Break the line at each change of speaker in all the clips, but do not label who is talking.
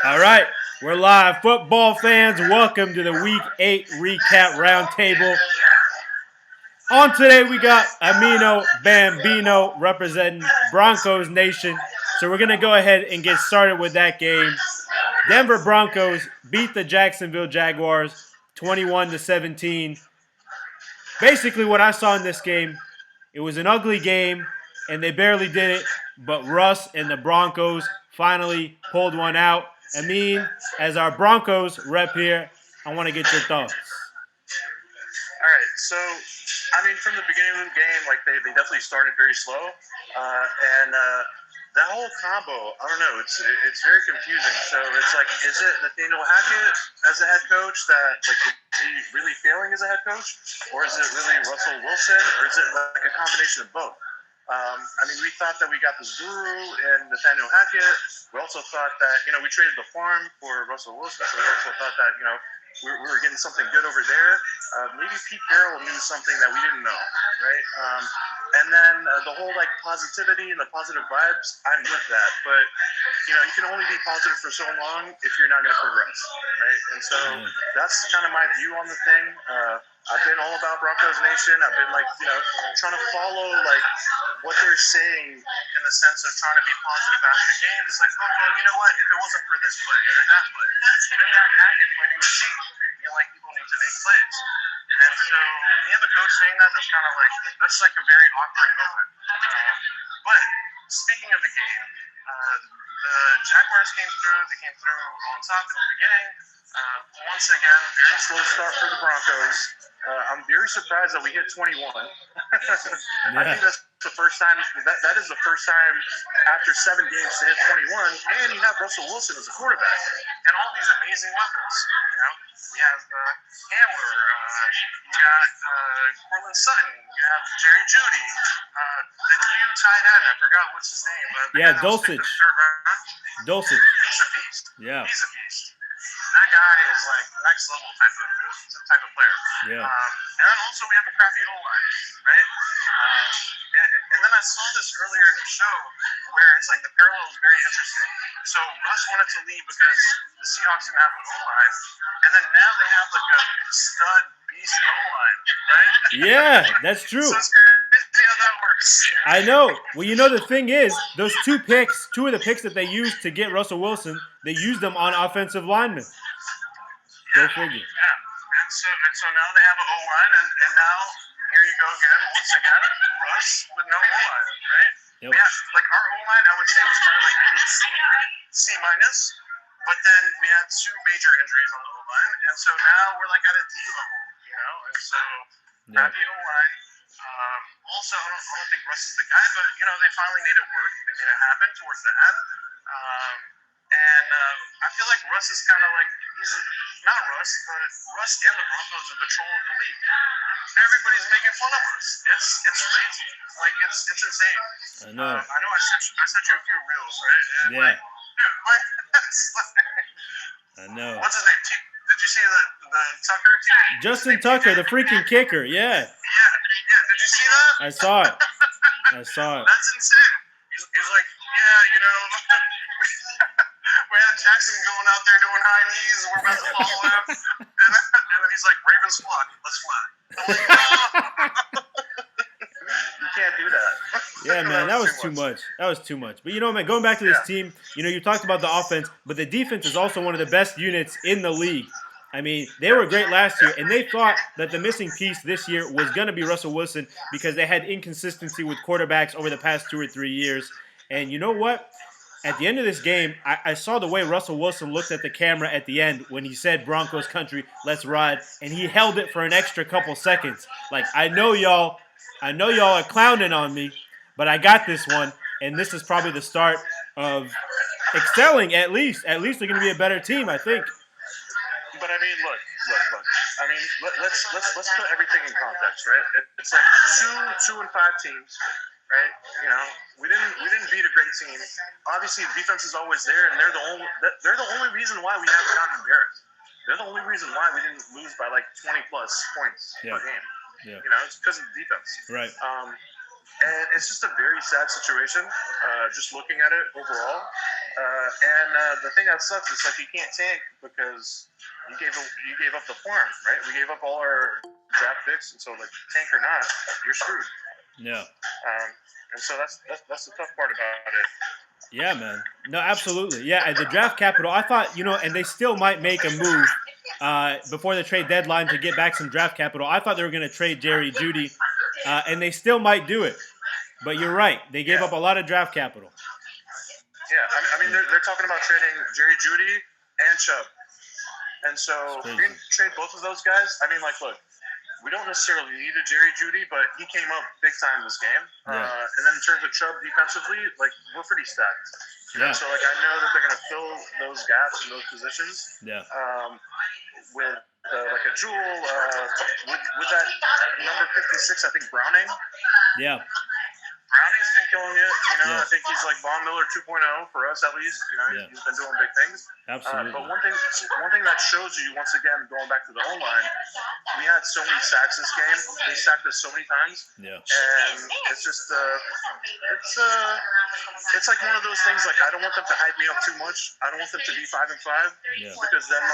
All right, we're live. Football fans, welcome to the Week 8 Recap Roundtable. On today, we got Amino Bambino representing Broncos Nation. So we're going to go ahead and get started with that game. Denver Broncos beat the Jacksonville Jaguars 21-17. Basically, what I saw in this game, it was an ugly game, and they barely did it. But Russ and the Broncos finally pulled one out. As our Broncos rep here, I want to get your thoughts.
All right, so from the beginning of the game, they definitely started very slow, and that whole combo, I don't know, it's very confusing. So it's like, is it Nathaniel Hackett as a head coach that is he really failing as a head coach, or is it really Russell Wilson, or is it like a combination of both? We thought that we got this guru in Nathaniel Hackett. We also thought that we traded the farm for Russell Wilson, so we also thought that we were getting something good over there. Maybe Pete Carroll knew something that we didn't know, right? And then the whole positivity and the positive vibes, I'm with that. But you can only be positive for so long if you're not going to progress, right? And so that's kind of my view on the thing. I've been all about Broncos Nation. I've been trying to follow what they're saying in the sense of trying to be positive after games. It's like, oh well, you know what? If it wasn't for this play or that play, then you have Hackett pointing the sheet. People need to make plays. And so me and the coach saying that's kind of that's a very awkward moment. But speaking of the game, the Jaguars came through. They came through on top in the beginning. Once again, very slow start for the Broncos. I'm very surprised that we hit 21. I think that's the first time. That is the first time after 7 games to hit 21, and you have Russell Wilson as a quarterback, and all these amazing weapons. We have Hamler. You got Cortland Sutton. You have Jerry Jeudy. The new tight end. I forgot what's his name.
Dulcich. Dulcich.
He's a beast.
Yeah.
He's a beast. That guy is next level type of player.
Yeah.
And then also we have a crappy O-line, right? And then I saw this earlier in the show where it's the parallel is very interesting. So Russ wanted to leave because the Seahawks didn't have an O-line, and then now they have a stud beast O-line, right?
Yeah, that's true.
So it's crazy how that works.
I know. Well, the thing is, those two of the picks that they used to get Russell Wilson, they used them on offensive linemen. Go figure.
Yeah. And so now they have an O-line, and now here you go again, once again, Russ with no O-line, right?
Yep.
We have, our O-line, I would say, was probably maybe a C minus, but then we had 2 major injuries on the O-line, and so now we're at a D level, and so crappy O-line. Also, I don't think Russ is the guy, but they finally made it work. They made it happen towards the end. And I feel like Russ is kind of he's not Russ, but Russ and the Broncos are the troll of the league. Everybody's making fun of us. It's crazy. It's insane.
I know.
I know. I sent you a few reels, right? And
yeah. I know.
What's his name? Did you see the Tucker?
Justin Tucker, the freaking kicker. Yeah.
Did you see that?
I saw it.
That's insane. He's like, we had Jackson going out there doing high knees, and we're about to follow him. And then he's like, Ravens flock, let's fly. I'm like, no. You can't do that.
Yeah, man, that was too much. That was too much. But man, going back to this team, you talked about the offense, but the defense is also one of the best units in the league. They were great last year, and they thought that the missing piece this year was going to be Russell Wilson because they had inconsistency with quarterbacks over the past 2 or 3 years. And you know what? At the end of this game, I saw the way Russell Wilson looked at the camera at the end when he said, Broncos country, let's ride, and he held it for an extra couple seconds. I know y'all are clowning on me, but I got this one, and this is probably the start of excelling at least. At least they're going to be a better team, I think.
But look. Let's put everything in context, right? It's 2 and 5 teams, right? We didn't beat a great team. Obviously, the defense is always there, and they're the only reason why we haven't gotten embarrassed. They're the only reason why we didn't lose by 20 plus points per game.
Yeah.
It's because of the defense.
Right.
And it's just a very sad situation, just looking at it overall. The thing that sucks is like you can't tank because you gave up the farm, right? We gave up all our draft picks, and so like tank or not, you're screwed.
Yeah.
And so that's the tough part about it.
Yeah, man. No, absolutely. Yeah, and the draft capital, I thought, and they still might make a move before the trade deadline to get back some draft capital. I thought they were going to trade Jerry Jeudy, and they still might do it. But you're right. They gave up a lot of draft capital.
Yeah, I mean, they're talking about trading Jerry Jeudy and Chubb. And so if you're going to trade both of those guys, I mean, like, look, we don't necessarily need a Jerry Jeudy, but he came up big time this game.
Yeah.
And then in terms of Chubb defensively, like, we're pretty stacked.
Yeah.
So, like, I know that they're going to fill those gaps in those positions.
Yeah.
With like a Jewel, with that number 56, I think Browning.
Yeah.
Browning's been killing it. I think he's like Von Miller 2.0 for us at least. He's been doing big things.
Absolutely.
But one thing that shows you, once again, going back to the O-line, we had so many sacks this game. They sacked us so many times.
Yeah.
And it's just it's like one of those things. Like, I don't want them to hype me up too much. I don't want them to be 5-5 because then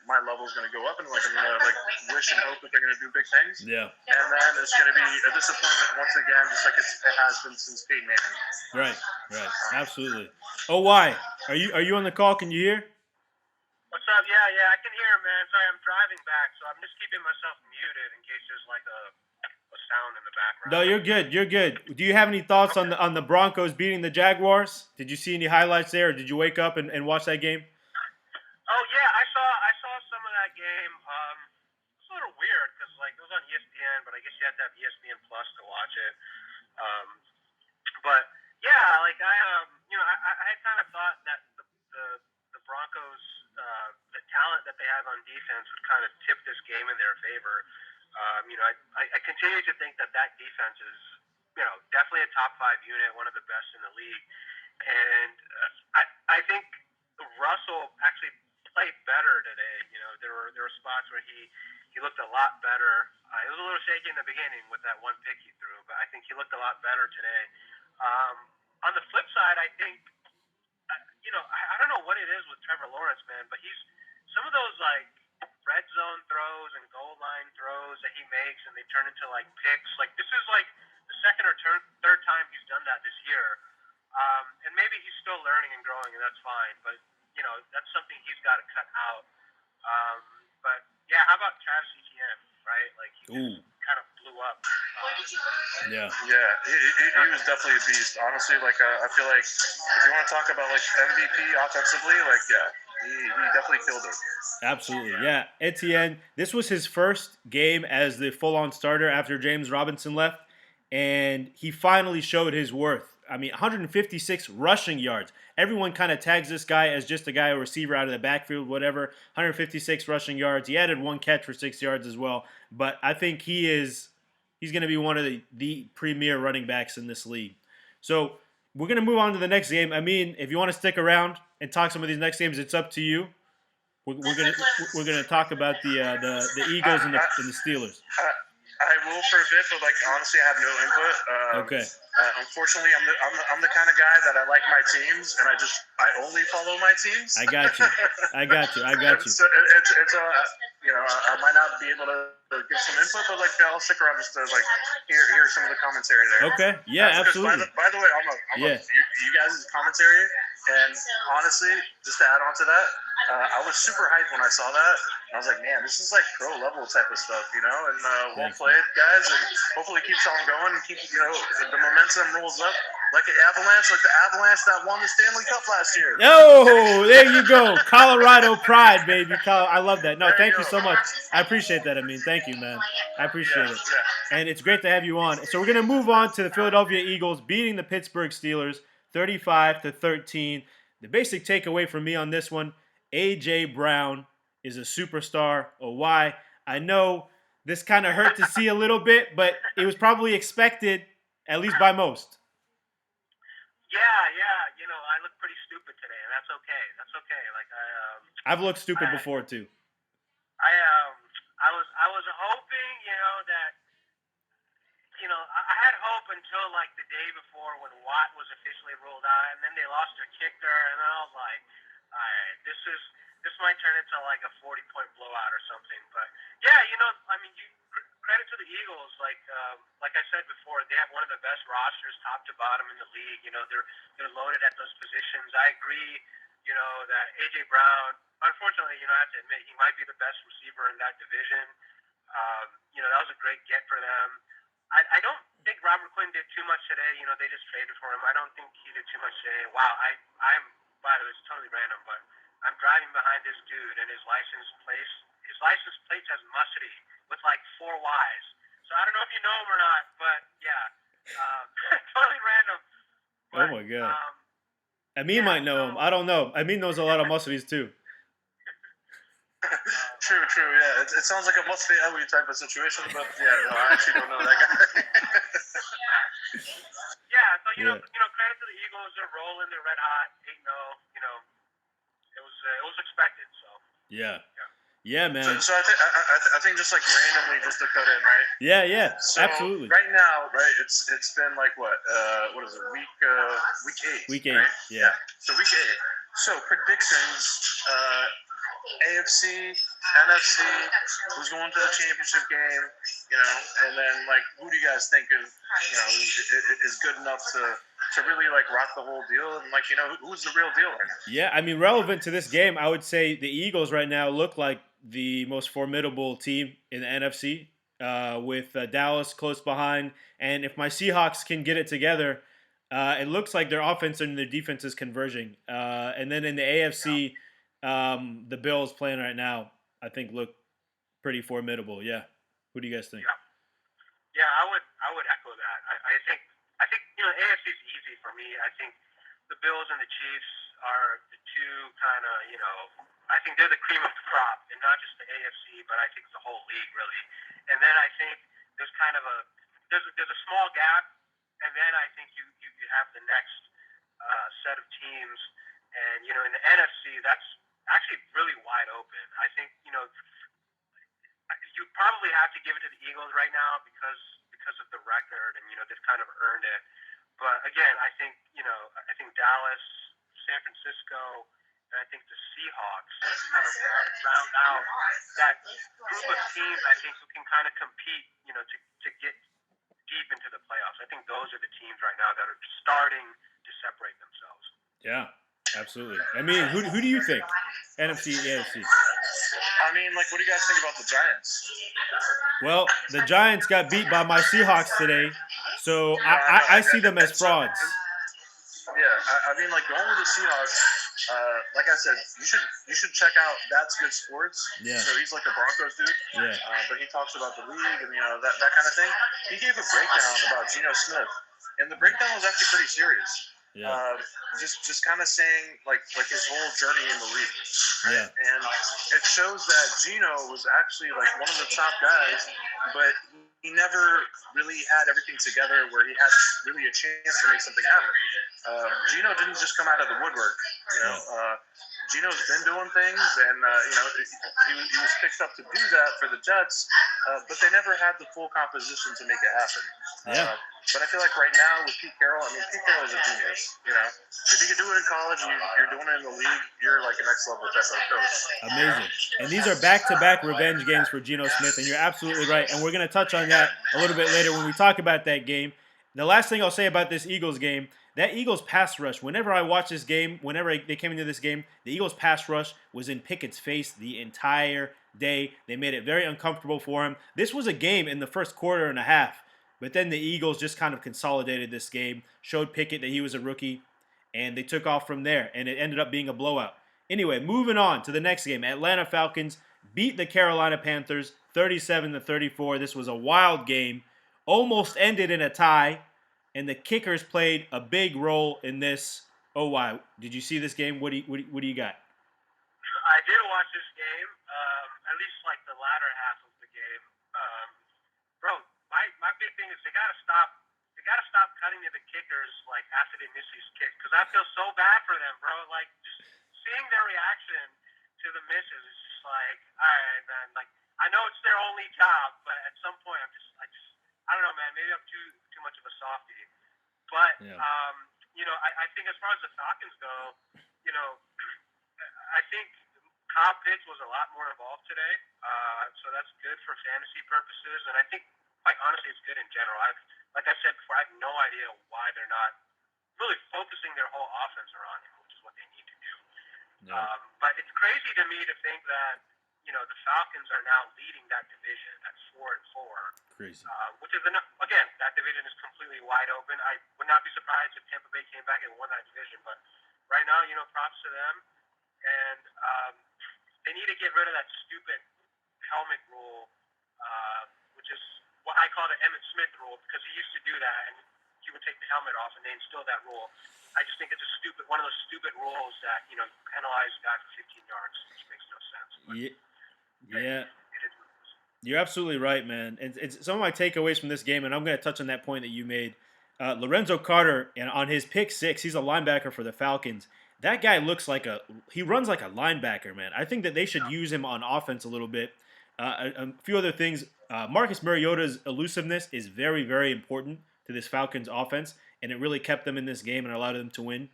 my level's gonna go up, and like I'm gonna like wish and hope that they're gonna do big things.
Yeah.
And then it's gonna be a disappointment once again, just like it has been since Peyton Manning.
Right. Absolutely. Oh, why? Are you on the call? Can you hear?
What's up? Yeah, I can hear, man. Sorry, I'm driving back, so I'm just keeping myself muted in case there's like a sound in the background.
No, you're good. You're good. Do you have any thoughts on the Broncos beating the Jaguars? Did you see any highlights there, or did you wake up and watch that game?
Oh yeah, I saw some of that game. It's a little weird because like it was on ESPN, but I guess you have to have ESPN Plus to watch it. But yeah, like I had kind of thought that the Broncos, the talent that they have on defense would kind of tip this game in their favor. I continue to think that defense is, definitely a top 5 unit, one of the best in the league. And I think Russell actually played better today. There were spots where he looked a lot better. It was a little shaky in the beginning with that one pick he threw, but I think he looked a lot better today. On the flip side, I think, I don't know what it is with Trevor Lawrence, man, but some of those like red zone throws and goal line throws that he makes and they turn into like picks. Like this is like the second or third time he's done that this year. And maybe he's still learning and growing, and that's fine. But that's something he's got to cut out. But yeah, how about Travis Etienne? Right, like he kind of blew up.
Yeah,
he was definitely a beast. Honestly, like I feel like if you want to talk about like MVP offensively, like he definitely killed it.
Absolutely, yeah. Etienne, this was his first game as the full-on starter after James Robinson left, and he finally showed his worth. I mean, 156 rushing yards. Everyone kind of tags this guy as just a receiver out of the backfield, whatever. 156 rushing yards. He added one catch for 6 yards as well. But I think he's going to be one of the premier running backs in this league. So we're going to move on to the next game. I mean, if you want to stick around and talk some of these next games, it's up to you. We're gonna talk about the Eagles and the Steelers.
I will for a bit, but like honestly, I have no input.
Okay.
Unfortunately, I'm the kind of guy that I like my teams, and I only follow my teams.
I got you.
So it's I might not be able to give some input, but like I'll stick around just to like hear some of the commentary there.
Okay. Yeah, absolutely.
By the way, I'm you guys' commentary, and honestly, just to add on to that, I was super hyped when I saw that. I was like, man, this is like pro level type of stuff, and well played, guys, and hopefully keeps on going and keep the momentum rolls up like the Avalanche that won the Stanley Cup last year.
Oh, there you go, Colorado pride, baby. I love that. No, thank you so much. I appreciate that. I mean, thank you, man. I appreciate it, and it's great to have you on. So we're gonna move on to the Philadelphia Eagles beating the Pittsburgh Steelers 35-13. The basic takeaway from me on this one: A.J. Brown is a superstar. Oh, why? I know this kind of hurt to see a little bit, but it was probably expected, at least by most.
Yeah. I look pretty stupid today, and that's okay. Like
I've looked stupid before too.
I was hoping, that, I until like the day before when Watt was officially ruled out, and then they lost their kicker, and I was like, all right, this might turn into like a 40-point blowout or something. But yeah, I mean, credit to the Eagles. Like I said before, they have one of the best rosters, top to bottom in the league. They're loaded at those positions. I agree. That AJ Brown, unfortunately, I have to admit, he might be the best receiver in that division. That was a great get for them. I don't think Robert Quinn did too much today. They just traded for him. I don't think he did too much today. Wow, I'm by the way, it's totally random, but I'm driving behind this dude, and his license plate has Musty with like 4 Y's. So I don't know if you know him or not, but yeah, totally random. But,
oh my God. Amin might know him. I don't know. Amin knows a lot of Musties too.
True, yeah. It sounds like a Musty Ellie type of situation, but yeah, no, I actually don't know that guy.
Yeah, so credit to the Eagles. They're rolling. They're red hot. 8-0. It was expected. So
yeah, man.
So I think just like randomly, just to cut in, right?
Yeah,
so
absolutely.
Right now, right, it's been like what is it? Week 8.
Week 8.
Right?
Yeah.
So week 8. So predictions. AFC, NFC, who's going to the championship game, and then like who do you guys think is good enough to really like rock the whole deal, and like who's the real deal right now?
Yeah, I mean, relevant to this game, I would say the Eagles right now look like the most formidable team in the NFC, with Dallas close behind, and if my Seahawks can get it together, it looks like their offense and their defense is converging, and then in the AFC. The Bills playing right now, I think, look pretty formidable. Yeah. Who do you guys think?
Yeah, I would echo that. I think AFC is easy for me. I think the Bills and the Chiefs are the two kind of I think they're the cream of the crop, and not just the AFC, but I think the whole league really. And then I think there's kind of there's a small gap, and then I think you have the next set of teams, and in the NFC that's actually really wide open. I think you probably have to give it to the Eagles right now because of the record, and they've kind of earned it. But again, I think Dallas, San Francisco, and I think the Seahawks kind of round out that group of teams. I think who can kind of compete, to get deep into the playoffs. I think those are the teams right now that are starting to separate themselves.
Yeah. Absolutely. I mean, who do you think? NFC, AFC.
I mean, like, what do you guys think about the Giants?
Well, the Giants got beat by my Seahawks today, so I see them as frauds.
Yeah, I mean, like, going with the Seahawks, like I said, you should check out That's Good Sports.
Yeah.
So he's like a Broncos dude.
Yeah.
But he talks about the league and that kind of thing. He gave a breakdown about Geno Smith, and the breakdown was actually pretty serious.
Yeah.
Just kind of saying like his whole journey in the league. Right?
Yeah.
And it shows that Geno was actually like one of the top guys, but he never really had everything together where he had really a chance to make something happen. Geno didn't just come out of the woodwork. Geno's been doing things, and he was picked up to do that for the Jets, but they never had the full composition to make it happen.
Yeah.
But I feel like right now with Pete Carroll, I mean, Pete Carroll is a genius. If you can do it in college and you're doing it in the league, you're like a next level type of coach.
Amazing. And these are back-to-back revenge games for Geno Smith, and you're absolutely right. And we're going to touch on that a little bit later when we talk about that game. The last thing I'll say about this Eagles game, that Eagles pass rush, whenever I watch this game, whenever they came into this game, the Eagles pass rush was in Pickett's face the entire day. They made it very uncomfortable for him. This was a game in the first quarter and a half, but then the Eagles just kind of consolidated this game, showed Pickett that he was a rookie, and they took off from there, and it ended up being a blowout. Anyway, moving on to the next game. Atlanta Falcons beat the Carolina Panthers 37-34. This was a wild game. Almost ended in a tie, and the kickers played a big role in this. Oh, wow. Did you see this game? What do you got?
I did watch this game, at least like the latter half of the game. Bro, my big thing is they gotta stop cutting to the kickers like after they miss these kicks, because I feel so bad for them, bro. Like just seeing their reaction to the misses is just like, all right, man. Like I know it's their only job, but at some point I don't know, man. Maybe I'm too much of a softie. think as far as the Falcons go, you know, I think Kyle Pitts was a lot more involved today, so that's good for fantasy purposes, and I think, quite honestly, it's good in general. Like I said before, I have no idea why they're not really focusing their whole offense around him, which is what they need to do.
No.
But it's crazy to me to think that, you know, the Falcons are now leading that division at 4-4.
Crazy.
Which is, again, that division is completely wide open. I would not be surprised if Tampa Bay came back and won that division. But right now, you know, props to them. And they need to get rid of that stupid helmet rule, which is what I call the Emmitt Smith rule, because he used to do that, and he would take the helmet off, and they instilled that rule. I just think it's one of those stupid rules that, you know, penalize a guy for 15 yards, which makes no sense. But,
yeah. You're absolutely right, man. It's some of my takeaways from this game, and I'm going to touch on that point that you made. Lorenzo Carter, and on his pick 6, he's a linebacker for the Falcons. That guy looks like he runs like a linebacker, man. I think that they should use him on offense a little bit. A few other things. Marcus Mariota's elusiveness is very, very important to this Falcons offense, and it really kept them in this game and allowed them to win.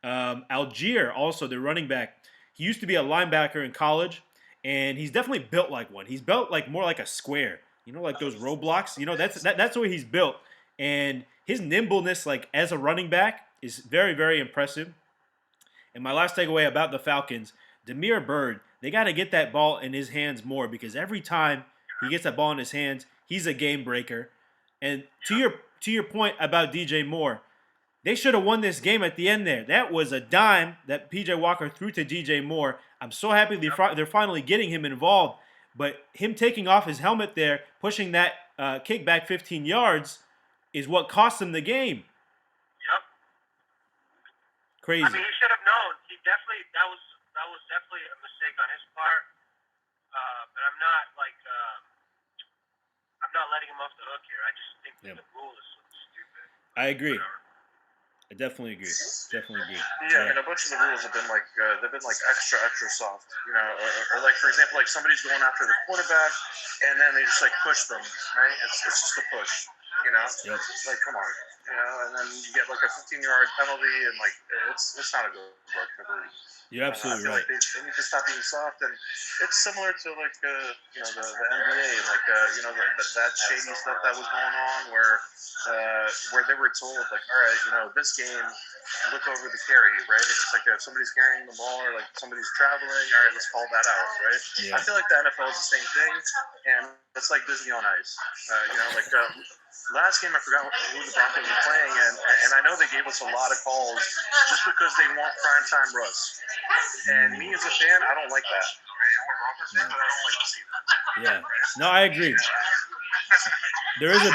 Algier, also the running back, he used to be a linebacker in college, and he's definitely built like one. He's built like more like a square, you know, like those roadblocks. You know, that's the way he's built, and his nimbleness, like as a running back, is very, very impressive. And my last takeaway about the Falcons, Damiere Byrd, they got to get that ball in his hands more, because every time he gets that ball in his hands, he's a game breaker. And to your point about DJ Moore, they should have won this game at the end there. That was a dime that P.J. Walker threw to DJ Moore. I'm so happy they're finally getting him involved. But him taking off his helmet there, pushing that kick back 15 yards, is what cost them the game.
Yep.
Crazy.
I mean, he should have known. That was definitely a mistake on his part. But I'm not letting him off the hook here. I just think the rule is so stupid.
I agree. I definitely agree.
Yeah, and a bunch of the rules have been like they've been like extra soft, you know, or like for example, like somebody's going after the quarterback, and then they just like push them, right? It's just a push, you know.
Yep.
Like come on, you know, and then you get like a 15-yard penalty, and like it's not a good look.
You're absolutely
I feel
right.
like they need to stop being soft, and it's similar to like you know the NBA, like you know that shady stuff that was going on where they were told like, all right, you know, this game, look over the carry, right? It's like if somebody's carrying the ball or like somebody's traveling, all right, let's call that out, right?
Yeah.
I feel like the NFL is the same thing, and it's like Disney on Ice. You know, like last game I forgot who the Broncos were playing, and I know they gave us a lot of calls just because they want primetime Russ. And me as a fan, I don't like that. Right? I'm a Broncos fan, but I don't like to see that.
Yeah. No, I agree. There is a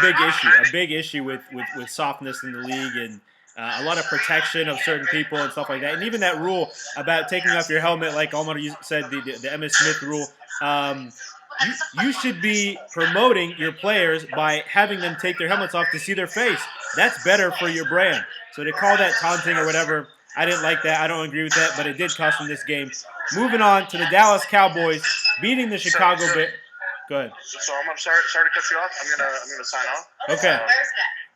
big issue with softness in the league, and a lot of protection of certain people and stuff like that. And even that rule about taking off your helmet, like Omar said, the Emmitt Smith rule, you should be promoting your players by having them take their helmets off to see their face. That's better for your brand. So to call that taunting or whatever, I didn't like that. I don't agree with that, but it did cost them this game. Moving on to the Dallas Cowboys beating the Chicago Bears. Go ahead.
So I'm sorry to cut you off. I'm gonna sign off.
Okay.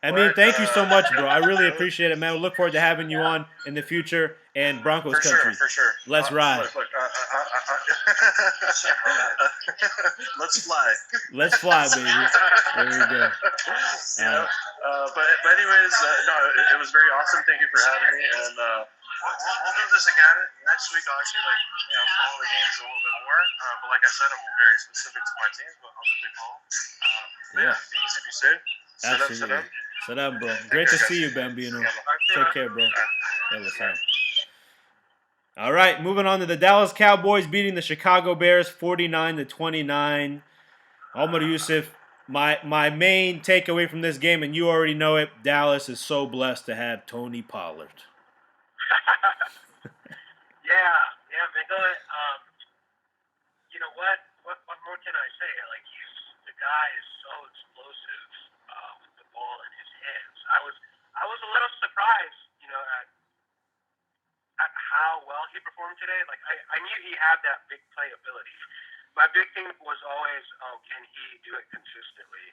I mean, thank you so much, bro. I really appreciate it, man. We look forward to having you on in the future and Broncos country.
For sure.
Let's ride.
Look, let's fly.
Let's fly, baby. There we go.
But anyways, no, it was very awesome. Thank you for having me, and we'll do this again next week. I'll actually follow the games a little bit more. But like I said, I'm very specific to my team, but I'll definitely follow.
Yeah.
Be easy if you say.
Absolutely. Sit up, bro. Great to see you, Bambino. Take care, bro. Yeah, what's up? All right, moving on to the Dallas Cowboys beating the Chicago Bears 49-29. Omar Yusuf, my main takeaway from this game, and you already know it, Dallas is so blessed to have Tony Pollard.
Yeah, man. You know what? What more can I say? Like the guy is so explosive with the ball in his hands. I was a little surprised, you know, at how well he performed today. Like I knew he had that big play ability. My big thing was always, can he do it consistently?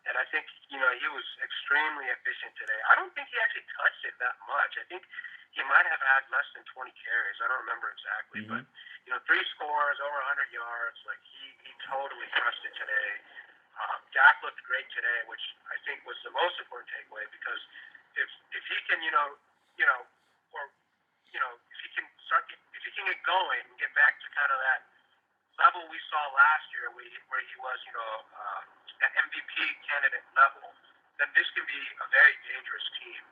And I think, you know, he was extremely efficient today. I don't think he actually touched it that much. I think he might have had less than 20 carries. I don't remember exactly, but 3 scores, over 100 yards. Like he totally crushed it today. Dak looked great today, which I think was the most important takeaway because if he can, if he can if he can get going and get back to kind of that level we saw last year, where he was, at MVP candidate level, then this can be a very dangerous team.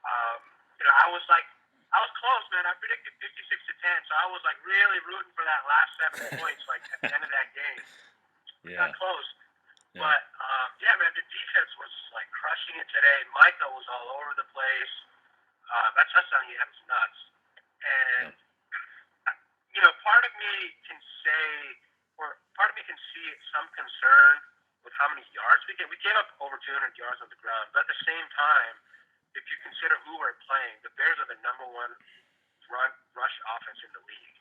I was close, man. I predicted 56-10, so I was like really rooting for that last 7 points, like at the end of that game. Got close.
Yeah.
But, man, the defense was, like, crushing it today. Micah was all over the place. That touchdown he had was nuts. And, part of me can say, or part of me can see some concern with how many yards we get. We gave up over 200 yards on the ground. But at the same time, if you consider who we're playing, the Bears are the number one rush offense in the league.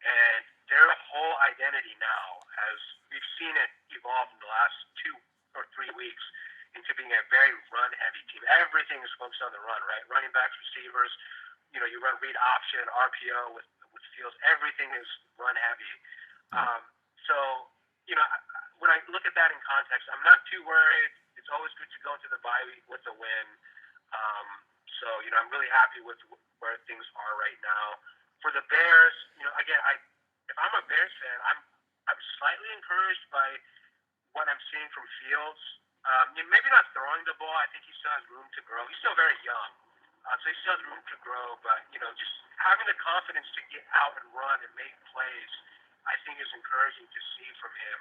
And their whole identity now, as we've seen it evolve in the last 2 or 3 weeks, into being a very run-heavy team. Everything is focused on the run, right? Running backs, receivers, you run read option, RPO with Fields. Everything is run-heavy. So, when I look at that in context, I'm not too worried. It's always good to go into the bye week with a win. So, I'm really happy with where things are right now. For the Bears, again, if I'm a Bears fan, I'm slightly encouraged by what I'm seeing from Fields. Maybe not throwing the ball. I think he still has room to grow. He's still very young, so he still has room to grow. But just having the confidence to get out and run and make plays, I think is encouraging to see from him.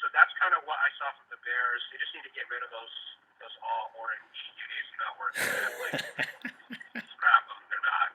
So that's kind of what I saw from the Bears. They just need to get rid of those all orange unis not working. Scrap them. They're not.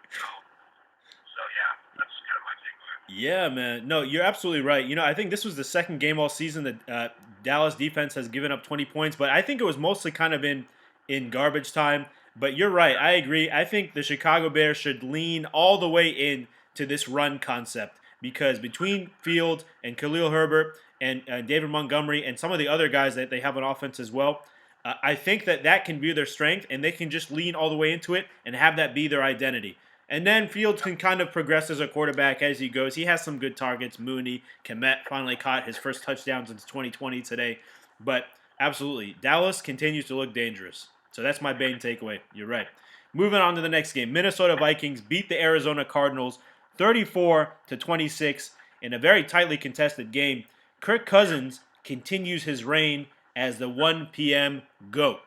So yeah, that's kind of my takeaway.
Yeah, man. No, you're absolutely right. I think this was the second game all season that Dallas defense has given up 20 points, but I think it was mostly kind of in garbage time. But you're right. I agree. I think the Chicago Bears should lean all the way in to this run concept because between Fields and Khalil Herbert and David Montgomery and some of the other guys that they have on offense as well, I think that can be their strength, and they can just lean all the way into it and have that be their identity. And then Fields can kind of progress as a quarterback as he goes. He has some good targets. Mooney, Kmet finally caught his first touchdown since 2020 today. But absolutely, Dallas continues to look dangerous. So that's my main takeaway. You're right. Moving on to the next game. Minnesota Vikings beat the Arizona Cardinals 34-26 in a very tightly contested game. Kirk Cousins continues his reign as the 1 p.m. GOAT.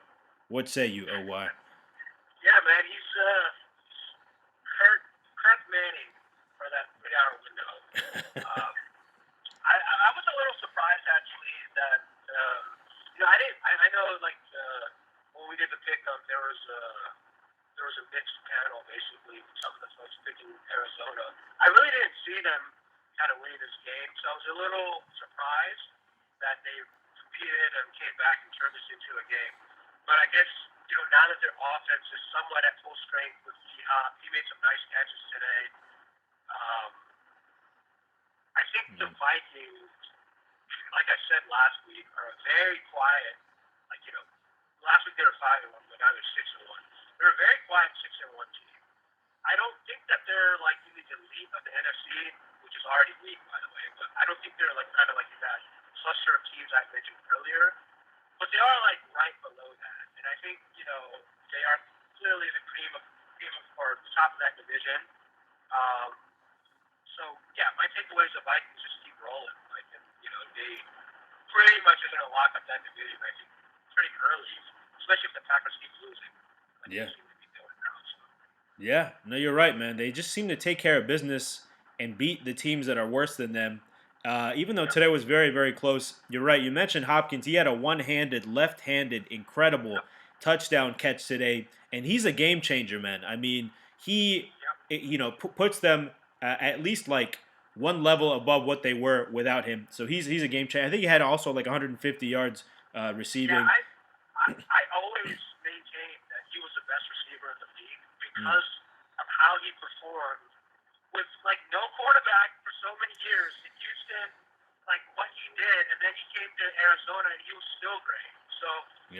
What say you, OY?
Yeah, man, he's Kurt Manning for that 3-hour window. I was a little surprised actually that I know like when we did the pick there was a mixed panel basically with some of the folks picking Arizona. I really didn't see them kind of winning this game, so I was a little surprised that they competed and came back and turned this into a game. But I guess now that their offense is somewhat at full strength with D-Hop, he made some nice catches today. I think the Vikings, like I said last week, are very quiet. Last week they were 5-1, but now they're 6-1. They're a very quiet 6-1 team. I don't think that they're like in the elite of the NFC, which is already weak, by the way. But I don't think they're like kind of like that cluster of teams I mentioned earlier. But they are like right below that, and I think they are clearly the cream of or the top of that division. So yeah, my takeaway is the Vikings just keep rolling. They pretty much are going to lock up that division. I think pretty early, especially if the Packers keep losing.
Yeah. Yeah, no, you're right, man. They just seem to take care of business and beat the teams that are worse than them. Even though today was very, very close, you're right. You mentioned Hopkins. He had a one-handed, left-handed, incredible touchdown catch today, and he's a game changer, man. I mean, he, puts them at least like one level above what they were without him. So he's a game changer. I think he had also like 150 yards receiving.
Yeah, I always maintained that he was the best receiver in the league because of how he performed with like no quarterback for so many years in Houston, like what he did, and then he came to Arizona and he was still great. So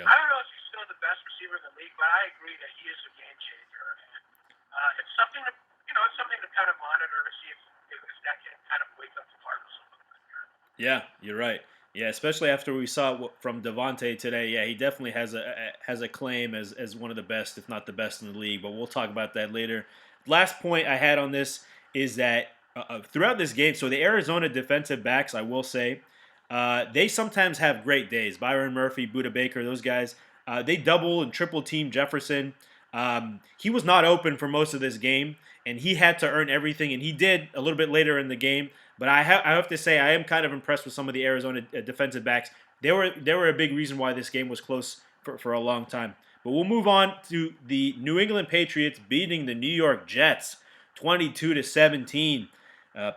I don't know if he's still the best receiver in the league, but I agree that he is a game changer. monitor to see if that can kind of wake up the Cardinals a little bit here.
Yeah, you're right. Yeah, especially after we saw from Devontae today. Yeah, he definitely has a claim as one of the best, if not the best in the league. But we'll talk about that later. Last point I had on this is that throughout this game, so the Arizona defensive backs, I will say, they sometimes have great days. Byron Murphy, Buda Baker, those guys, they double and triple team Jefferson. He was not open for most of this game, and he had to earn everything, and he did a little bit later in the game. But I have to say I am kind of impressed with some of the Arizona defensive backs. They were a big reason why this game was close for a long time. But we'll move on to the New England Patriots beating the New York Jets 22-17.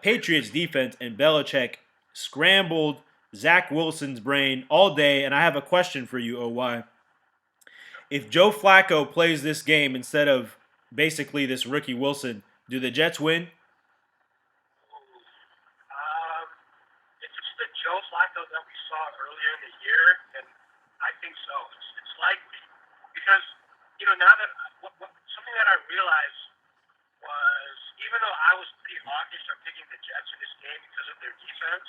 Patriots defense and Belichick scrambled Zach Wilson's brain all day. And I have a question for you, OY. If Joe Flacco plays this game instead of basically this rookie Wilson, do the Jets win?
If it's the Joe Flacco that we saw earlier in the year, then I think so. It's likely because now that something that I realized was even though I was pretty hawkish on picking the Jets in this game because of their defense,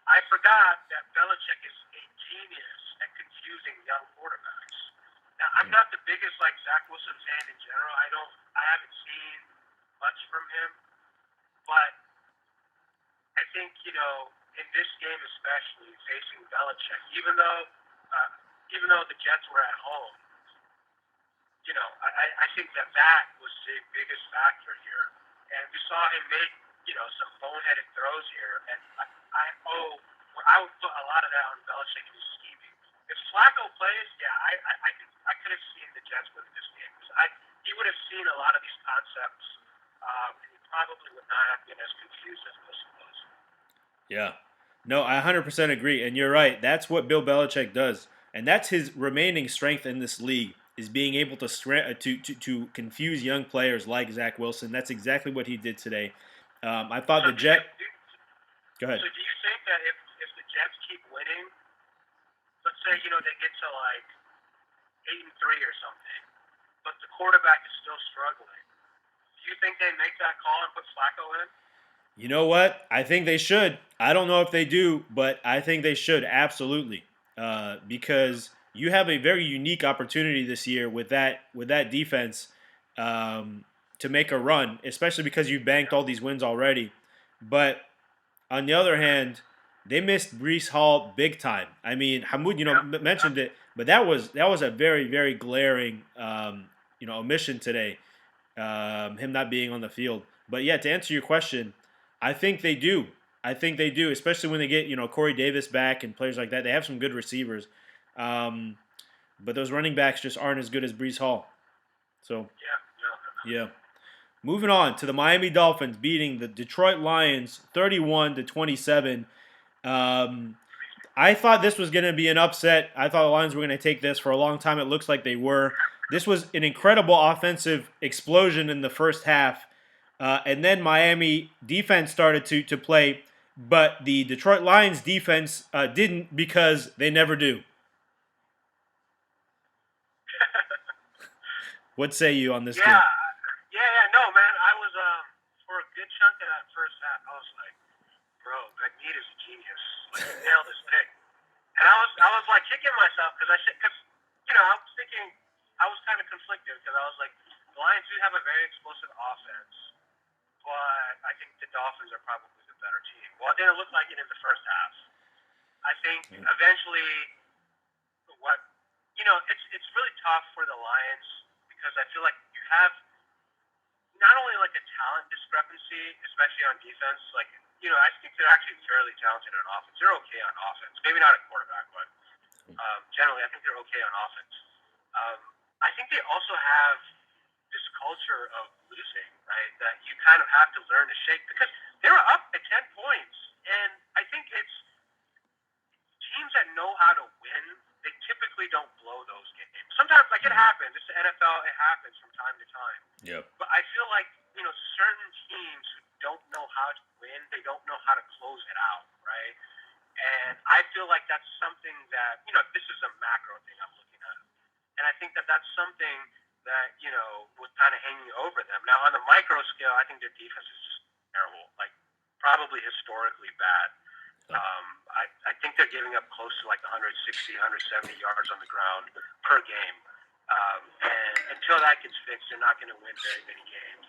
I forgot that Belichick is a genius at confusing young quarterbacks. Now, I'm not the biggest Zach Wilson fan in general. I haven't seen much from him, but I think in this game especially facing Belichick, even though the Jets were at home, I think that was the biggest factor here, and we saw him make some boneheaded throws here, and I would put a lot of that on Belichick and his scheming. If Flacco plays, yeah, I could have seen the Jets winning this game because he would have seen a lot of these concepts, and he probably would not have been as confused as Wilson was.
Yeah. No, I 100% agree. And you're right. That's what Bill Belichick does. And that's his remaining strength in this league is being able to confuse young players like Zach Wilson. That's exactly what he did today. I thought the Jets... Go ahead.
So do you think that if the Jets keep winning, let's say, they get to 8-3 or something, but the quarterback is still struggling, do you think they make that call and put Flacco in?
You know what? I think they should. I don't know if they do, but I think they should, absolutely. Because you have a very unique opportunity this year with that defense to make a run, especially because you banked all these wins already. But on the other hand, they missed Breece Hall big time. I mean, Hamoud, mentioned it, but that was a very, very glaring, omission today. Him not being on the field. But yeah, to answer your question, I think they do. Especially when they get Corey Davis back and players like that. They have some good receivers, but those running backs just aren't as good as Breece Hall. So yeah. Moving on to the Miami Dolphins beating the Detroit Lions 31-27. I thought this was going to be an upset. I thought the Lions were going to take this for a long time. It looks like they were. This was an incredible offensive explosion in the first half. And then Miami defense started to play, but the Detroit Lions defense didn't because they never do. What say you on this game?
No, man. I was for a good chunk of that first half. I was like, bro, McNeed is a genius. He nailed his pick, and I was kicking myself because I was thinking I was kind of conflicted because I was like, the Lions do have a very explosive offense, but I think the Dolphins are probably the better team. Well, it didn't look like it in the first half. I think eventually, it's really tough for the Lions because I feel like you have not only a talent discrepancy, especially on defense. I think they're actually fairly talented on offense. They're okay on offense. Maybe not at quarterback, but generally I think they're okay on offense. I think they also have this culture of losing, right? That you kind of have to learn to shake because they were up at 10 points. And I think it's teams that know how to win, they typically don't blow those games. Sometimes, it happens. It's the NFL. It happens from time to time.
Yep.
But I feel like, certain teams who don't know how to win, they don't know how to close it out, right? And I feel like that's something that, this is a macro thing I'm looking at. And I think that that's something that, was kind of hanging over them. Now, on the micro scale, I think their defense is just terrible, like probably historically bad. I think they're giving up close to like 160, 170 yards on the ground per game. And until that gets fixed, they're not going to win very many games.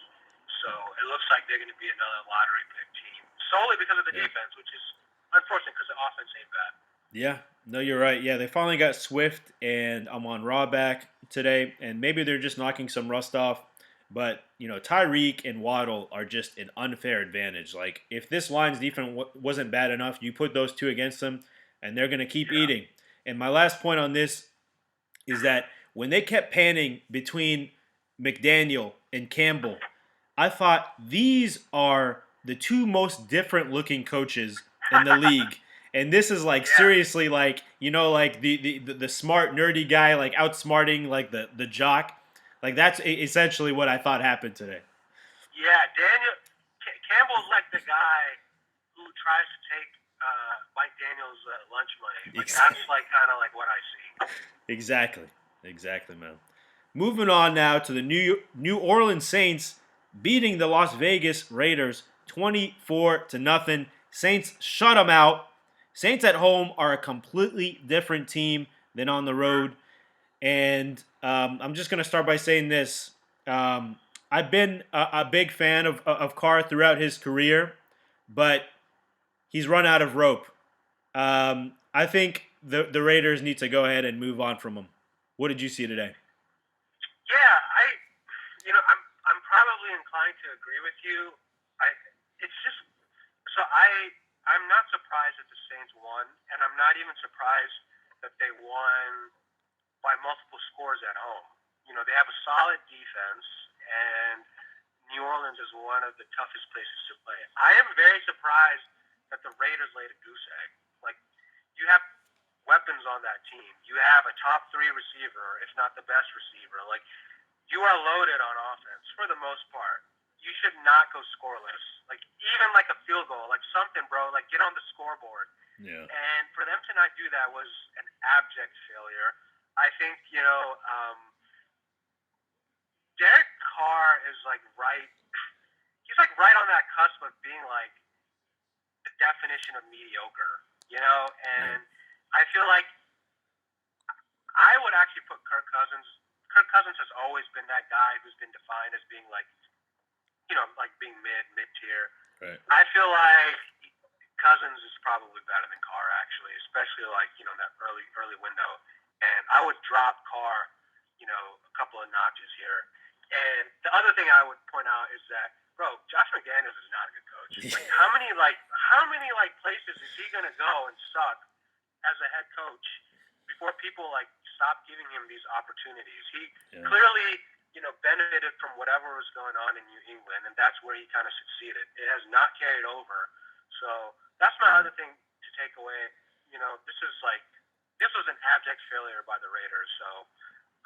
So it looks like they're going to be another lottery pick team solely because of the defense, which is unfortunate because the offense ain't bad.
Yeah, no, you're right. Yeah, they finally got Swift and Amon-Ra back today, and maybe they're just knocking some rust off. But Tyreek and Waddle are just an unfair advantage. Like if this Lions defense wasn't bad enough, you put those two against them, and they're gonna keep eating. And my last point on this is that when they kept panning between McDaniel and Campbell, I thought these are the two most different looking coaches in the league. And this is like seriously like like the smart nerdy guy like outsmarting like the jock. Like that's essentially what I thought happened today.
Yeah, Campbell's like the guy who tries to take Mike Daniels' lunch money. Like, that's like kind of like what I see.
Exactly, man. Moving on now to the New Orleans Saints beating the Las Vegas Raiders 24-0. Saints shut them out. Saints at home are a completely different team than on the road. And I'm just going to start by saying this. I've been a big fan of Carr throughout his career, but he's run out of rope. I think the Raiders need to go ahead and move on from him. What did you see today?
Yeah, I'm probably inclined to agree with you. I'm not surprised that the Saints won, and I'm not even surprised that they won by multiple scores at home. They have a solid defense, and New Orleans is one of the toughest places to play. I am very surprised that the Raiders laid a goose egg. Like, you have weapons on that team. You have a top 3 receiver, if not the best receiver. Like, you are loaded on offense for the most part. You should not go scoreless. Like, even like a field goal, like something, bro. Like, get on the scoreboard.
Yeah.
And for them to not do that was an abject failure. I think, Derek Carr is like right. He's like right on that cusp of being like the definition of mediocre, and I feel like I would actually put Kirk Cousins. Kirk Cousins has always been that guy who's been defined as being like, like being mid-tier.
Right.
I feel like Cousins is probably better than Carr, actually, especially like, that early window. And I would drop Carr, a couple of notches here. And the other thing I would point out is that, bro, Josh McDaniels is not a good coach. Like, how many places is he gonna go and suck as a head coach before people like stop giving him these opportunities? He clearly, benefited from whatever was going on in New England, and that's where he kind of succeeded. It has not carried over. So that's my other thing to take away. This was an abject failure by the Raiders. So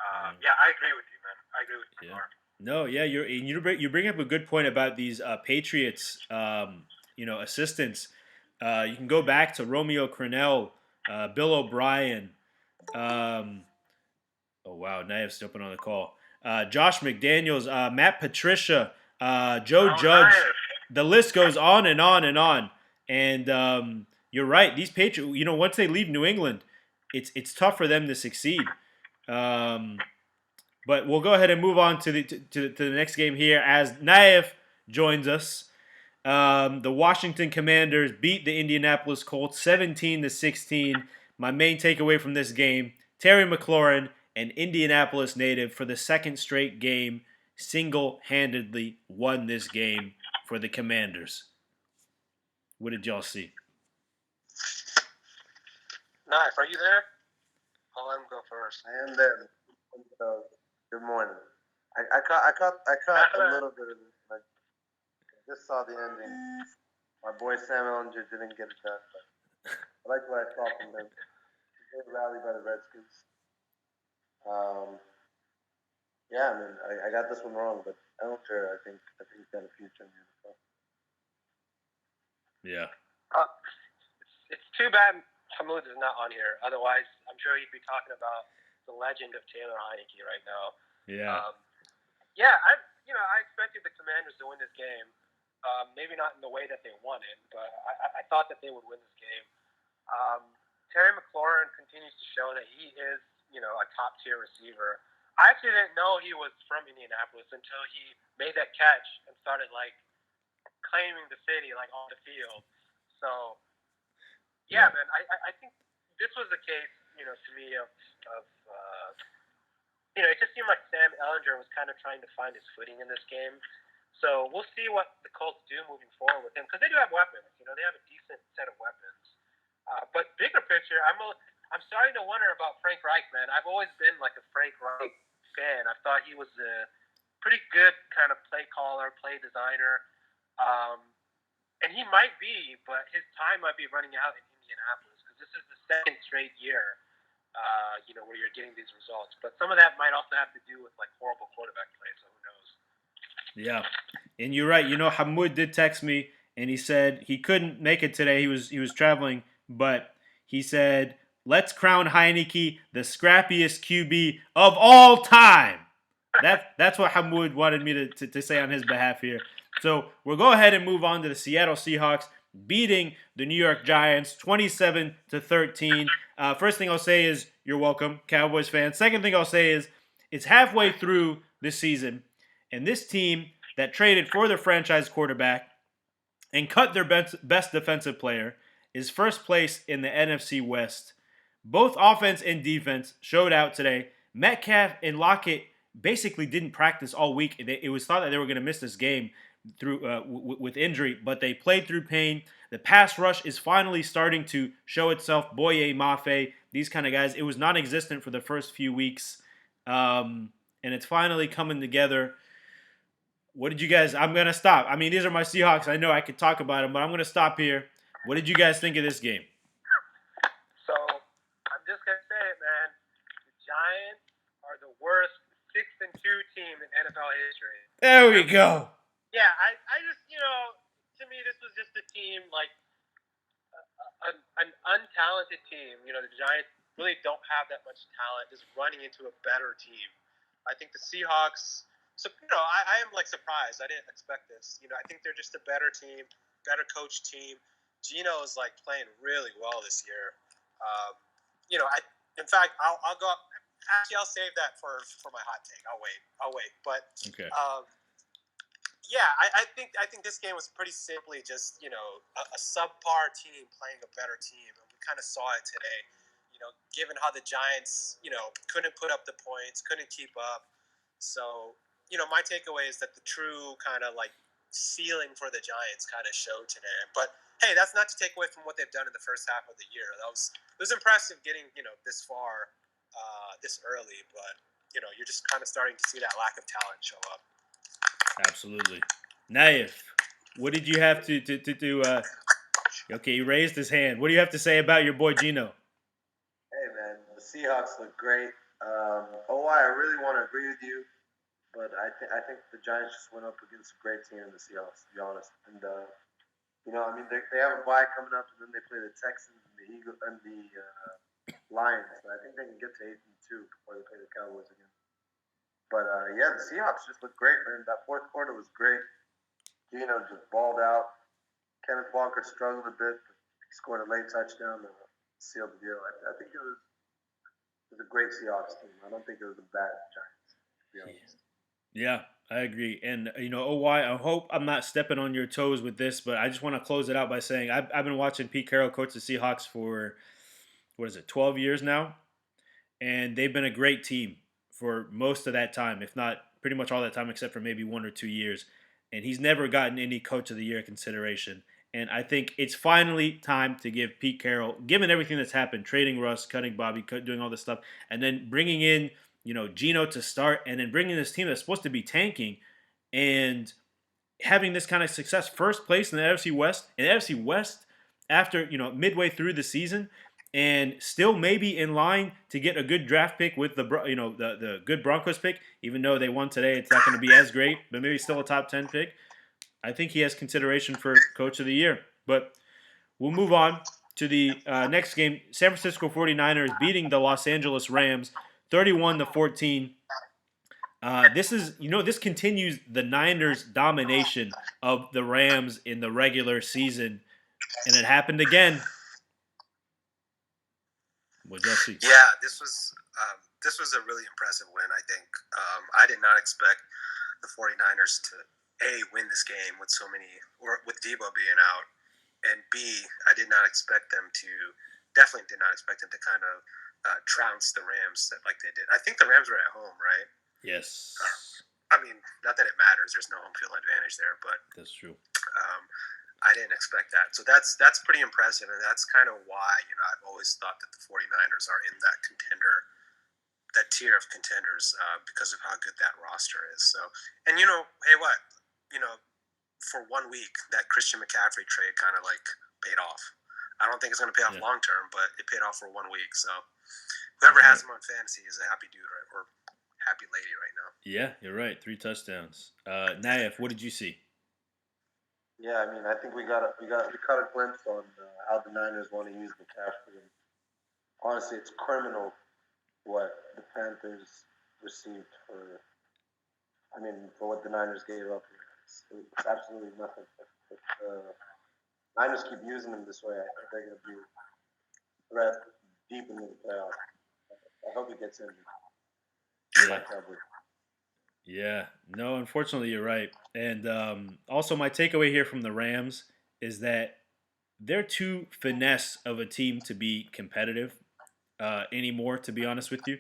I agree with you, man. I agree with you.
Yeah. No, yeah, you bring up a good point about these Patriots, assistants. You can go back to Romeo Crennel, Bill O'Brien. Oh wow, Naiv's jumping on the call. Josh McDaniels, Matt Patricia, Joe Judge.
Nice.
The list goes on and on and on. And you're right. These Patriots, once they leave New England, it's tough for them to succeed. But we'll go ahead and move on to the next game here as Naif joins us. The Washington Commanders beat the Indianapolis Colts 17-16. My main takeaway from this game, Terry McLaurin, an Indianapolis native, for the second straight game, single-handedly won this game for the Commanders. What did y'all see?
Naif, are you there? I'll let him go first.
I am there. Good morning. I caught a little bit of this. I just saw the ending. My boy Sam Ellinger didn't get it done, but I like what I saw from them. They rallied by the Redskins. I got this one wrong, but I don't care. I think he's got a future in the NFL.
Yeah.
It's too bad Hamoud is not on here. Otherwise, I'm sure he'd be talking about the legend of Taylor Heineke right now.
Yeah.
I expected the Commanders to win this game. Maybe not in the way that they wanted, but I thought that they would win this game. Terry McLaurin continues to show that he is, a top-tier receiver. I actually didn't know he was from Indianapolis until he made that catch and started, claiming the city, on the field. So, yeah, man, I think this was the case, to me of it just seemed like Sam Ehlinger was kind of trying to find his footing in this game. So we'll see what the Colts do moving forward with him, because they do have weapons. They have a decent set of weapons. But bigger picture, I'm starting to wonder about Frank Reich, man. I've always been a Frank Reich fan. I thought he was a pretty good kind of play caller, play designer. And he might be, but his time might be running out in Indianapolis, because this is the second straight year, where you're getting these results. But some of that might also have to do with horrible quarterback play, so who knows?
Yeah, and you're right. Hamoud did text me, and he said he couldn't make it today. He was traveling, but he said, "Let's crown Heineke the scrappiest QB of all time." That's what Hamoud wanted me to say on his behalf here. So we'll go ahead and move on to the Seattle Seahawks beating the New York Giants 27-13. First thing I'll say is you're welcome, Cowboys fans. Second thing I'll say is it's halfway through this season, and this team that traded for their franchise quarterback and cut their best defensive player is first place in the NFC West. Both offense and defense showed out today. Metcalf and Lockett basically didn't practice all week. It was thought that they were going to miss this game through with injury, but they played through pain. The pass rush is finally starting to show itself. Boye, Mafe, these kind of guys. It was non-existent for the first few weeks, and it's finally coming together. What did you guys? I'm going to stop. I mean, these are my Seahawks. I know I could talk about them, but I'm going to stop here. What did you guys think of this game?
So, I'm just going to say it, man. The Giants are the worst 6-2 team in NFL history.
There we go.
Yeah, I just, to me, this was just a team, an untalented team. The Giants really don't have that much talent, just running into a better team. I think the Seahawks, so, I am, surprised. I didn't expect this. I think they're just a better team, better coached team. Gino is, playing really well this year. In fact, I'll go, actually, I'll save that for my hot take. I'll wait. But,
okay.
Yeah, I think this game was pretty simply just, a subpar team playing a better team. And we kind of saw it today, given how the Giants, couldn't put up the points, couldn't keep up. So, my takeaway is that the true kind of ceiling for the Giants kind of showed today. But, hey, that's not to take away from what they've done in the first half of the year. It was impressive getting, this far this early. But, you're just kind of starting to see that lack of talent show up.
Absolutely. Naif, what did you have to okay, he raised his hand. What do you have to say about your boy Gino?
Hey, man, the Seahawks look great. I really want to agree with you, but I think the Giants just went up against a great team in the Seahawks, to be honest. And, they have a bye coming up, and then they play the Texans and the Eagles and the Lions. I think they can get to 8-2 before they play the Cowboys again. But, the Seahawks just looked great, man. That fourth quarter was great. Gino just balled out. Kenneth Walker struggled a bit. He scored a late touchdown to seal the deal. I think it was a great Seahawks team. I don't think it was a bad Giants, to be honest.
Yeah, I agree. And, I hope I'm not stepping on your toes with this, but I just want to close it out by saying I've been watching Pete Carroll coach the Seahawks for, 12 years now? And they've been a great team for most of that time, if not pretty much all that time, except for maybe 1 or 2 years. And he's never gotten any Coach of the Year consideration. And I think it's finally time to give Pete Carroll, given everything that's happened, trading Russ, cutting Bobby, doing all this stuff, and then bringing in, Gino to start, and then bringing this team that's supposed to be tanking and having this kind of success, first place in the NFC West. And the NFC West, after, midway through the season, and still maybe in line to get a good draft pick with the good Broncos pick, even though they won today, it's not going to be as great, but maybe still a top 10 pick. I think he has consideration for Coach of the Year. But we'll move on to the next game. San Francisco 49ers beating the Los Angeles Rams 31-14. This continues the Niners' domination of the Rams in the regular season, and it happened again. What y'all see?
Yeah, this was a really impressive win, I think. I did not expect the 49ers to win this game with with Debo being out, and B, I did not expect them to kind of trounce the Rams like they did. I think the Rams were at home, right?
Yes.
I mean, not that it matters. There's no home field advantage there, but
that's true.
I didn't expect that. So that's pretty impressive, and that's kind of why I've always thought that the 49ers are in that tier of contenders because of how good that roster is. So, and hey, what? For 1 week, that Christian McCaffrey trade kind of like paid off. I don't think it's going to pay off long term, but it paid off for 1 week. So whoever has him on fantasy is a happy dude, right? Or happy lady right now.
Yeah, you're right. 3 touchdowns. Naif, what did you see?
Yeah, I mean, I think we caught a glimpse on how the Niners want to use McCaffrey. Honestly, it's criminal what the Panthers received for what the Niners gave up here. It's absolutely nothing. If Niners keep using them this way, I think they're going to be a threat deep into the playoffs. I hope he gets in.
Yeah, no, unfortunately, you're right. And also, my takeaway here from the Rams is that they're too finesse of a team to be competitive anymore, to be honest with you.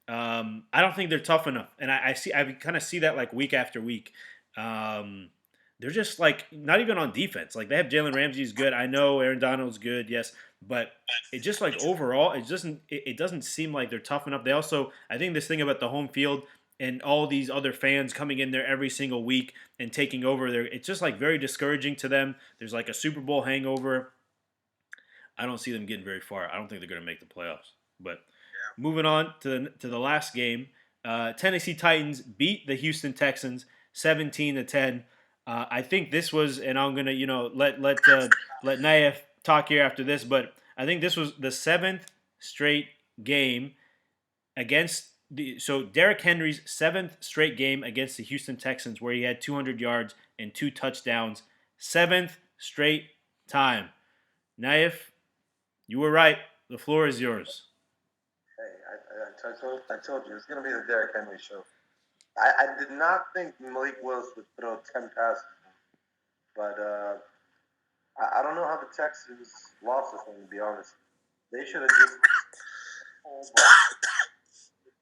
I don't think they're tough enough. And I kind of see that like week after week. They're just like not even on defense. Like they have Jalen Ramsey's good. I know Aaron Donald's good, yes, but it just like overall, it doesn't seem like they're tough enough. They also, I think this thing about the home field and all these other fans coming in there every single week and taking over there, it's just like very discouraging to them. There's like a Super Bowl hangover. I don't see them getting very far. I don't think they're going to make the playoffs. But moving on to the last game, Tennessee Titans beat the Houston Texans 17-10. I think this was, and I'm gonna let Naif talk here after this, but I think this was the 7th straight game against so Derrick Henry's 7th straight game against the Houston Texans where he had 200 yards and 2 touchdowns. 7th straight time. Naif, you were right. The floor is yours.
Hey, I told you it's gonna be the Derrick Henry show. I did not think Malik Willis would throw 10 passes, but I don't know how the Texans lost this one, to be honest. They should have just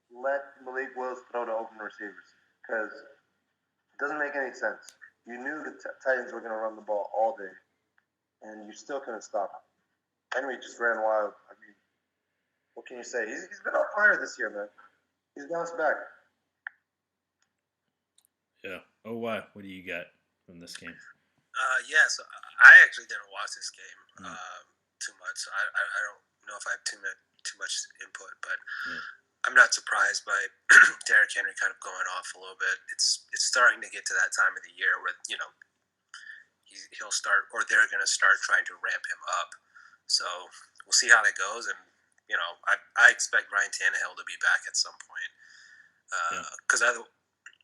let Malik Willis throw to open receivers because it doesn't make any sense. You knew the Titans were going to run the ball all day, and you still couldn't stop him. Henry just ran wild. I mean, what can you say? He's been on fire this year, man. He's bounced back.
Yeah. Oh, wow. What do you got from this game?
So I actually didn't watch this game too much. So I don't know if I have too much input, but I'm not surprised by Derrick Henry kind of going off a little bit. It's starting to get to that time of the year where he'll start, or they're going to start trying to ramp him up. So we'll see how that goes, and I expect Ryan Tannehill to be back at some point because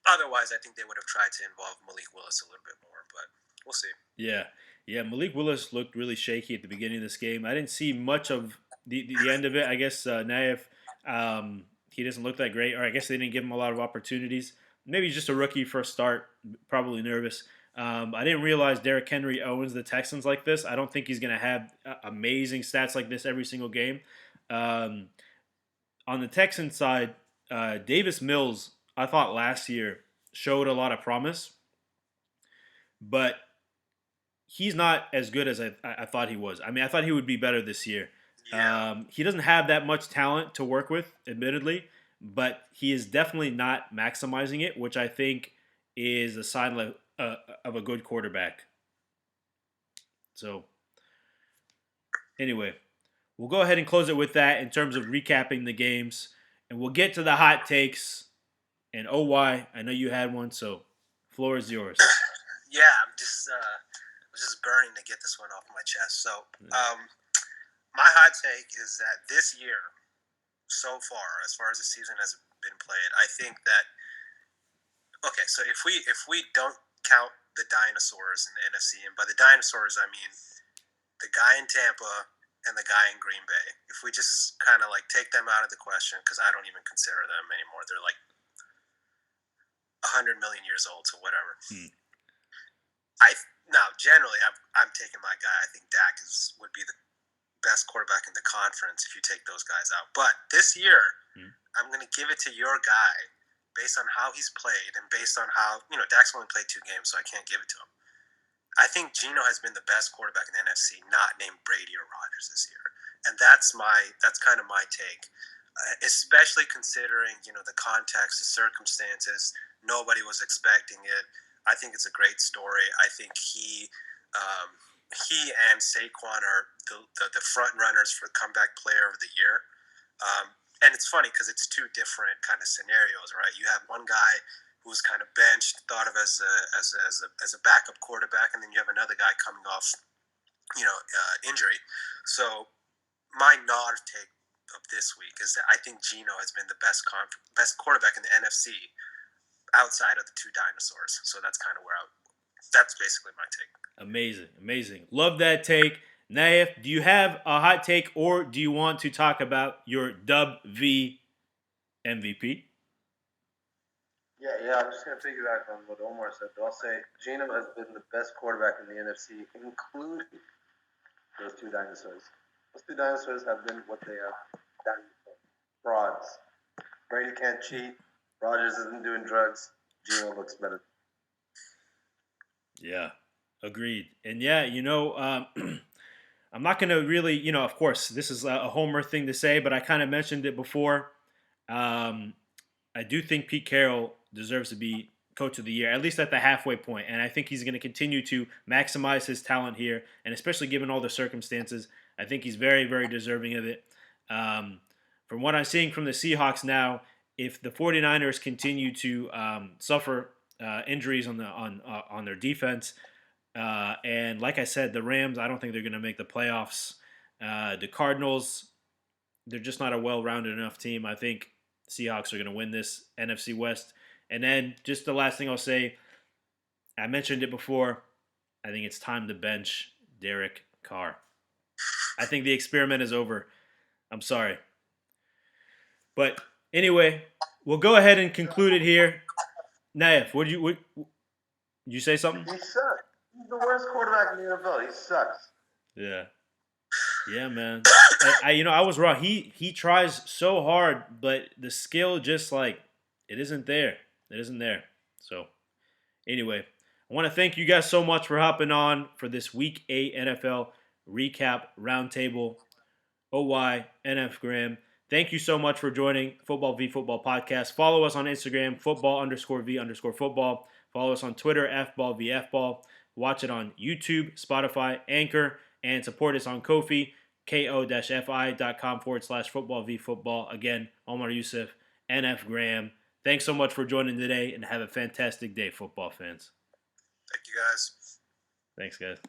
otherwise, I think they would have tried to involve Malik Willis a little bit more, but we'll see.
Yeah, Malik Willis looked really shaky at the beginning of this game. I didn't see much of the end of it. I guess Naif, he doesn't look that great, or I guess they didn't give him a lot of opportunities. Maybe he's just a rookie first start, probably nervous. I didn't realize Derrick Henry owns the Texans like this. I don't think he's going to have amazing stats like this every single game. On the Texans side, Davis Mills, I thought last year showed a lot of promise, but he's not as good as I thought he was. I mean, I thought he would be better this year. Yeah. He doesn't have that much talent to work with, admittedly, but he is definitely not maximizing it, which I think is a sign of a good quarterback. So, anyway, we'll go ahead and close it with that in terms of recapping the games, and we'll get to the hot takes. And OY, I know you had one, so floor is yours.
Yeah, I'm just burning to get this one off my chest. So, my hot take is that this year, so far as the season has been played, I think that okay, so if we don't count the dinosaurs in the NFC, and by the dinosaurs I mean the guy in Tampa and the guy in Green Bay. If we just kind of like take them out of the question, because I don't even consider them anymore. They're like 100 million years old, so whatever. Now generally I'm taking my guy. I think Dak would be the best quarterback in the conference if you take those guys out. But this year, I'm going to give it to your guy based on how he's played and based on how Dak's only played 2 games, so I can't give it to him. I think Geno has been the best quarterback in the NFC, not named Brady or Rodgers this year, and that's kind of my take, especially considering the context, the circumstances. Nobody was expecting it. I think it's a great story. I think he and Saquon are the front runners for comeback player of the year. And it's funny because it's 2 different kind of scenarios, right? You have one guy who was kind of benched, thought of as a backup quarterback, and then you have another guy coming off, injury. So my nod take of this week is that I think Geno has been the best quarterback in the NFC outside of the 2 dinosaurs. So that's kind of that's basically my take.
Amazing. Love that take. Naif, do you have a hot take, or do you want to talk about your Dub V MVP?
Yeah, I'm just going to piggyback on what Omar said. But I'll say Geno has been the best quarterback in the NFC, including those 2 dinosaurs. Those 2 dinosaurs have been what they have done. Frauds. Brady can't cheat. Rodgers isn't doing drugs. Geno looks better.
Yeah, agreed. And yeah, I'm not going to really, of course, this is a homer thing to say, but I kind of mentioned it before. I do think Pete Carroll deserves to be coach of the year, at least at the halfway point. And I think he's going to continue to maximize his talent here. And especially given all the circumstances, I think he's very, very deserving of it. From what I'm seeing from the Seahawks now, if the 49ers continue to suffer injuries on their defense, and like I said, the Rams, I don't think they're going to make the playoffs. The Cardinals, they're just not a well-rounded enough team. I think Seahawks are going to win this NFC West. And then just the last thing I'll say, I mentioned it before, I think it's time to bench Derek Carr. I think the experiment is over. I'm sorry. But anyway, we'll go ahead and conclude it here. Naif, would you say something?
He sucks. He's the worst quarterback in the NFL. He sucks.
Yeah, man. I was wrong. He tries so hard, but the skill just it isn't there. It isn't there. So, anyway, I want to thank you guys so much for hopping on for this Week 8 NFL Recap Roundtable. OY, NF Graham. Thank you so much for joining Football v Football Podcast. Follow us on Instagram, football_v_football. Follow us on Twitter, FBall v FBall. Watch it on YouTube, Spotify, Anchor, and support us on Ko-fi, ko-fi.com/football v football. Again, Omar Yusuf, NF Graham. Thanks so much for joining today, and have a fantastic day, football fans.
Thank you, guys.
Thanks, guys.